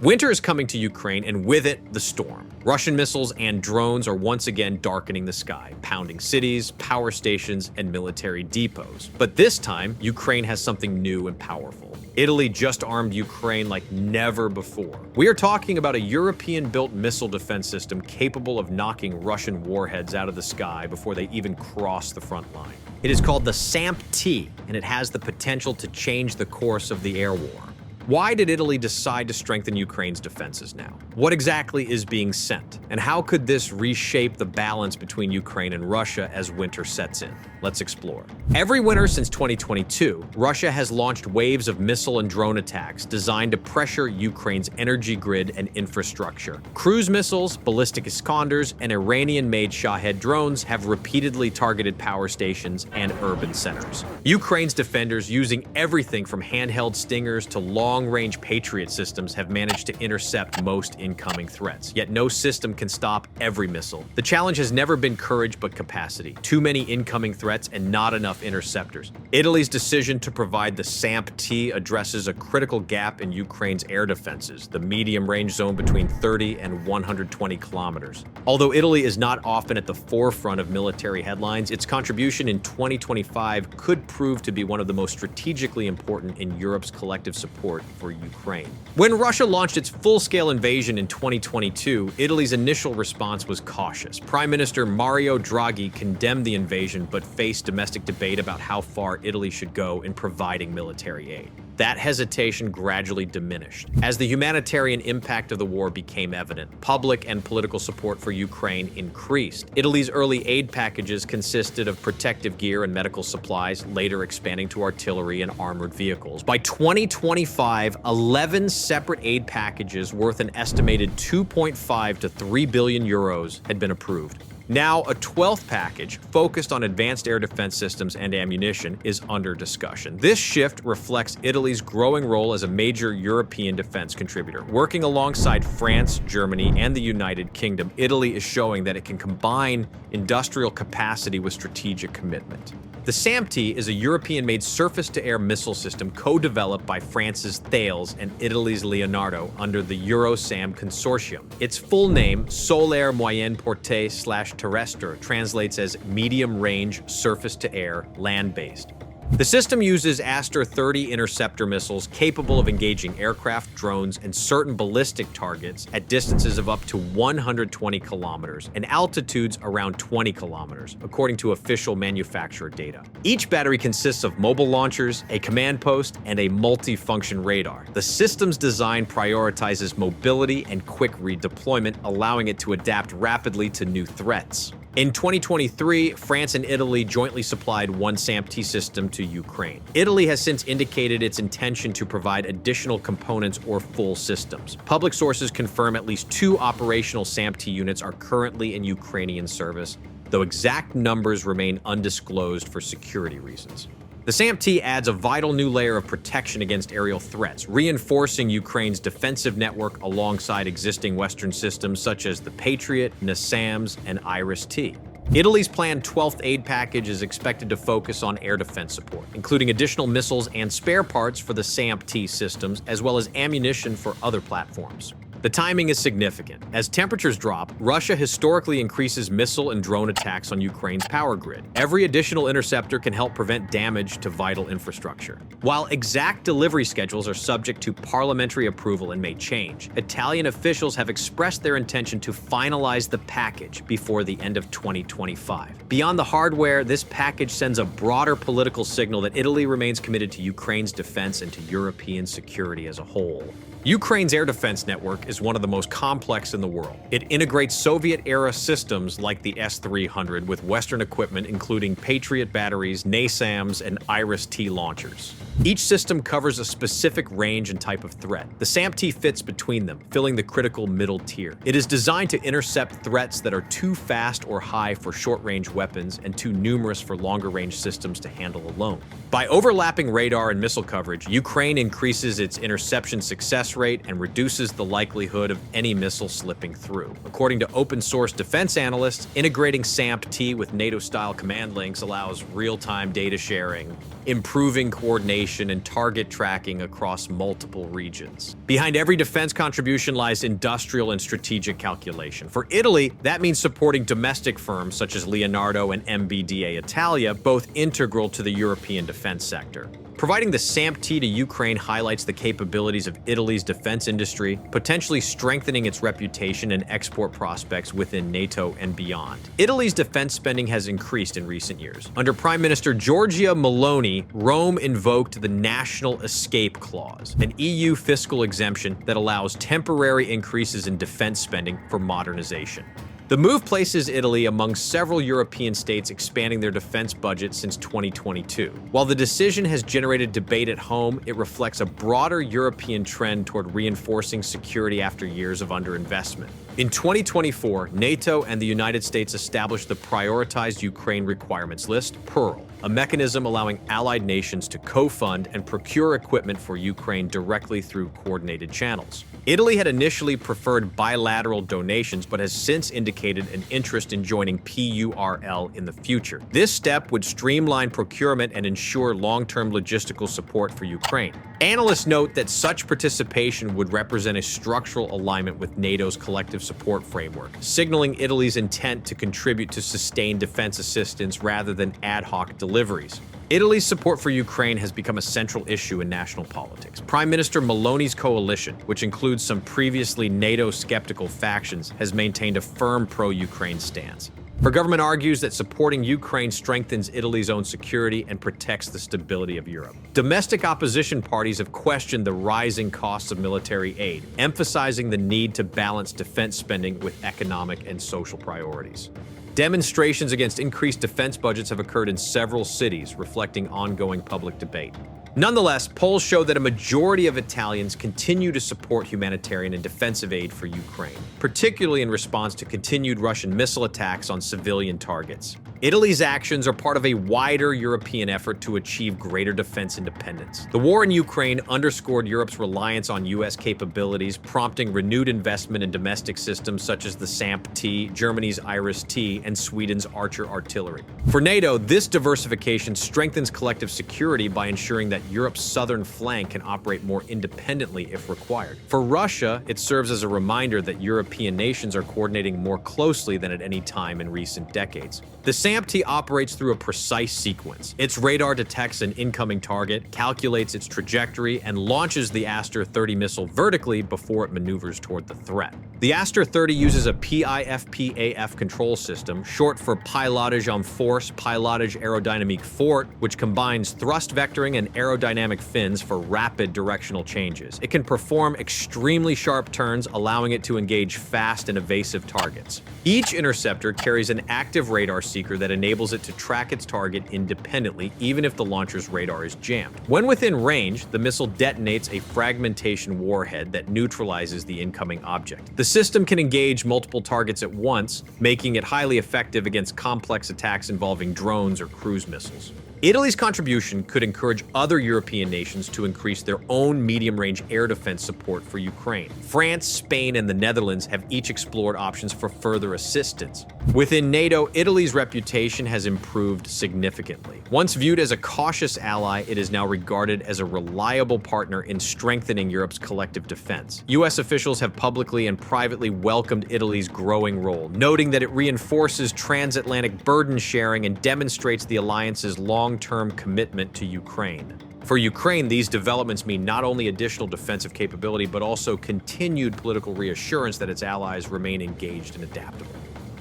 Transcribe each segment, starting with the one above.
Winter is coming to Ukraine, and with it, the storm. Russian missiles and drones are once again darkening the sky, pounding cities, power stations, and military depots. But this time, Ukraine has something new and powerful. Italy just armed Ukraine like never before. We are talking about a European-built missile defense system capable of knocking Russian warheads out of the sky before they even cross the front line. It is called the SAMP-T, and it has the potential to change the course of the air war. Why did Italy decide to strengthen Ukraine's defenses now? What exactly is being sent? And how could this reshape the balance between Ukraine and Russia as winter sets in? Let's explore. Every winter since 2022, Russia has launched waves of missile and drone attacks designed to pressure Ukraine's energy grid and infrastructure. Cruise missiles, ballistic Iskanders, and Iranian-made Shahed drones have repeatedly targeted power stations and urban centers. Ukraine's defenders, using everything from handheld Stingers to long-range Patriot systems, have managed to intercept most incoming threats. Yet no system can stop every missile. The challenge has never been courage but capacity. Too many incoming threats and not enough interceptors. Italy's decision to provide the SAMP-T addresses a critical gap in Ukraine's air defenses, the medium-range zone between 30 and 120 kilometers. Although Italy is not often at the forefront of military headlines, its contribution in 2025 could prove to be one of the most strategically important in Europe's collective support for Ukraine. When Russia launched its full-scale invasion in 2022, Italy's initial response was cautious. Prime Minister Mario Draghi condemned the invasion but faced domestic debate about how far Italy should go in providing military aid. That hesitation gradually diminished. As the humanitarian impact of the war became evident, public and political support for Ukraine increased. Italy's early aid packages consisted of protective gear and medical supplies, later expanding to artillery and armored vehicles. By 2025, 11 separate aid packages worth an estimated 2.5 to 3 billion euros had been approved. Now, a 12th package, focused on advanced air defense systems and ammunition, is under discussion. This shift reflects Italy's growing role as a major European defense contributor. Working alongside France, Germany, and the United Kingdom, Italy is showing that it can combine industrial capacity with strategic commitment. The SAMP-T is a European-made surface-to-air missile system co-developed by France's Thales and Italy's Leonardo under the Euro-SAM consortium. Its full name, Solaire Moyenne Portée/Terrestre, translates as medium-range, surface-to-air, land-based. The system uses Aster 30 interceptor missiles capable of engaging aircraft, drones, and certain ballistic targets at distances of up to 120 kilometers and altitudes around 20 kilometers, according to official manufacturer data. Each battery consists of mobile launchers, a command post, and a multi-function radar. The system's design prioritizes mobility and quick redeployment, allowing it to adapt rapidly to new threats. In 2023, France and Italy jointly supplied one SAMP-T system to Ukraine. Italy has since indicated its intention to provide additional components or full systems. Public sources confirm at least 2 operational SAMP-T units are currently in Ukrainian service, though exact numbers remain undisclosed for security reasons. The SAMP-T adds a vital new layer of protection against aerial threats, reinforcing Ukraine's defensive network alongside existing Western systems such as the Patriot, NASAMS, and IRIS-T. Italy's planned 12th aid package is expected to focus on air defense support, including additional missiles and spare parts for the SAMP-T systems, as well as ammunition for other platforms. The timing is significant. As temperatures drop, Russia historically increases missile and drone attacks on Ukraine's power grid. Every additional interceptor can help prevent damage to vital infrastructure. While exact delivery schedules are subject to parliamentary approval and may change, Italian officials have expressed their intention to finalize the package before the end of 2025. Beyond the hardware, this package sends a broader political signal that Italy remains committed to Ukraine's defense and to European security as a whole. Ukraine's air defense network is one of the most complex in the world. It integrates Soviet-era systems like the S-300 with Western equipment including Patriot batteries, NASAMS, and IRIS-T launchers. Each system covers a specific range and type of threat. The SAMP-T fits between them, filling the critical middle tier. It is designed to intercept threats that are too fast or high for short-range weapons and too numerous for longer-range systems to handle alone. By overlapping radar and missile coverage, Ukraine increases its interception success rate and reduces the likelihood of any missile slipping through. According to open-source defense analysts, integrating SAMP-T with NATO-style command links allows real-time data sharing, improving coordination and target tracking across multiple regions. Behind every defense contribution lies industrial and strategic calculation. For Italy, that means supporting domestic firms such as Leonardo and MBDA Italia, both integral to the European defense sector. Providing the SAMP-T to Ukraine highlights the capabilities of Italy's defense industry, potentially strengthening its reputation and export prospects within NATO and beyond. Italy's defense spending has increased in recent years. Under Prime Minister Giorgia Meloni, Rome invoked the National Escape Clause, an EU fiscal exemption that allows temporary increases in defense spending for modernization. The move places Italy among several European states expanding their defense budget since 2022. While the decision has generated debate at home, it reflects a broader European trend toward reinforcing security after years of underinvestment. In 2024, NATO and the United States established the Prioritized Ukraine Requirements List, PURL, a mechanism allowing allied nations to co-fund and procure equipment for Ukraine directly through coordinated channels. Italy had initially preferred bilateral donations, but has since indicated an interest in joining PURL in the future. This step would streamline procurement and ensure long-term logistical support for Ukraine. Analysts note that such participation would represent a structural alignment with NATO's collective support framework, signaling Italy's intent to contribute to sustained defense assistance rather than ad hoc deliveries. Italy's support for Ukraine has become a central issue in national politics. Prime Minister Meloni's coalition, which includes some previously NATO-skeptical factions, has maintained a firm pro-Ukraine stance. Her government argues that supporting Ukraine strengthens Italy's own security and protects the stability of Europe. Domestic opposition parties have questioned the rising costs of military aid, emphasizing the need to balance defense spending with economic and social priorities. Demonstrations against increased defense budgets have occurred in several cities, reflecting ongoing public debate. Nonetheless, polls show that a majority of Italians continue to support humanitarian and defensive aid for Ukraine, particularly in response to continued Russian missile attacks on civilian targets. Italy's actions are part of a wider European effort to achieve greater defense independence. The war in Ukraine underscored Europe's reliance on U.S. capabilities, prompting renewed investment in domestic systems such as the SAMP-T, Germany's IRIS-T, and Sweden's Archer artillery. For NATO, this diversification strengthens collective security by ensuring that Europe's southern flank can operate more independently if required. For Russia, it serves as a reminder that European nations are coordinating more closely than at any time in recent decades. The SAMP-T operates through a precise sequence. Its radar detects an incoming target, calculates its trajectory, and launches the Aster-30 missile vertically before it maneuvers toward the threat. The Aster-30 uses a PIFPAF control system, short for Pilotage en Force, Pilotage Aerodynamique Fort, which combines thrust vectoring and aerodynamic fins for rapid directional changes. It can perform extremely sharp turns, allowing it to engage fast and evasive targets. Each interceptor carries an active radar seeker that enables it to track its target independently, even if the launcher's radar is jammed. When within range, the missile detonates a fragmentation warhead that neutralizes the incoming object. The system can engage multiple targets at once, making it highly effective against complex attacks involving drones or cruise missiles. Italy's contribution could encourage other European nations to increase their own medium-range air defense support for Ukraine. France, Spain, and the Netherlands have each explored options for further assistance. Within NATO, Italy's reputation has improved significantly. Once viewed as a cautious ally, it is now regarded as a reliable partner in strengthening Europe's collective defense. U.S. officials have publicly and privately welcomed Italy's growing role, noting that it reinforces transatlantic burden sharing and demonstrates the alliance's long-term commitment to Ukraine. For Ukraine, these developments mean not only additional defensive capability, but also continued political reassurance that its allies remain engaged and adaptable.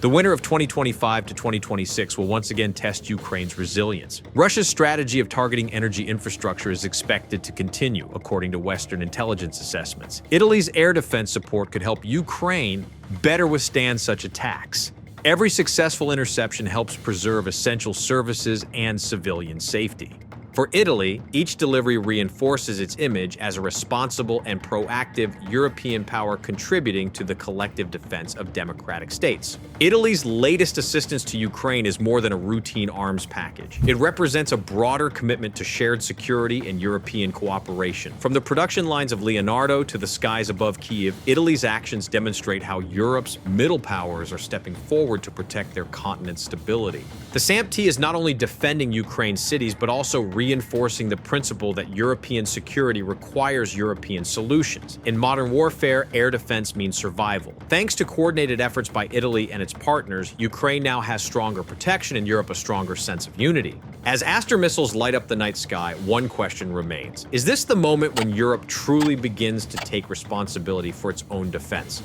The winter of 2025 to 2026 will once again test Ukraine's resilience. Russia's strategy of targeting energy infrastructure is expected to continue, according to Western intelligence assessments. Italy's air defense support could help Ukraine better withstand such attacks. Every successful interception helps preserve essential services and civilian safety. For Italy, each delivery reinforces its image as a responsible and proactive European power contributing to the collective defense of democratic states. Italy's latest assistance to Ukraine is more than a routine arms package. It represents a broader commitment to shared security and European cooperation. From the production lines of Leonardo to the skies above Kyiv, Italy's actions demonstrate how Europe's middle powers are stepping forward to protect their continent's stability. The SAMP-T is not only defending Ukraine's cities, but also reinforcing the principle that European security requires European solutions. In modern warfare, air defense means survival. Thanks to coordinated efforts by Italy and its partners, Ukraine now has stronger protection and Europe a stronger sense of unity. As Aster missiles light up the night sky, one question remains. Is this the moment when Europe truly begins to take responsibility for its own defense?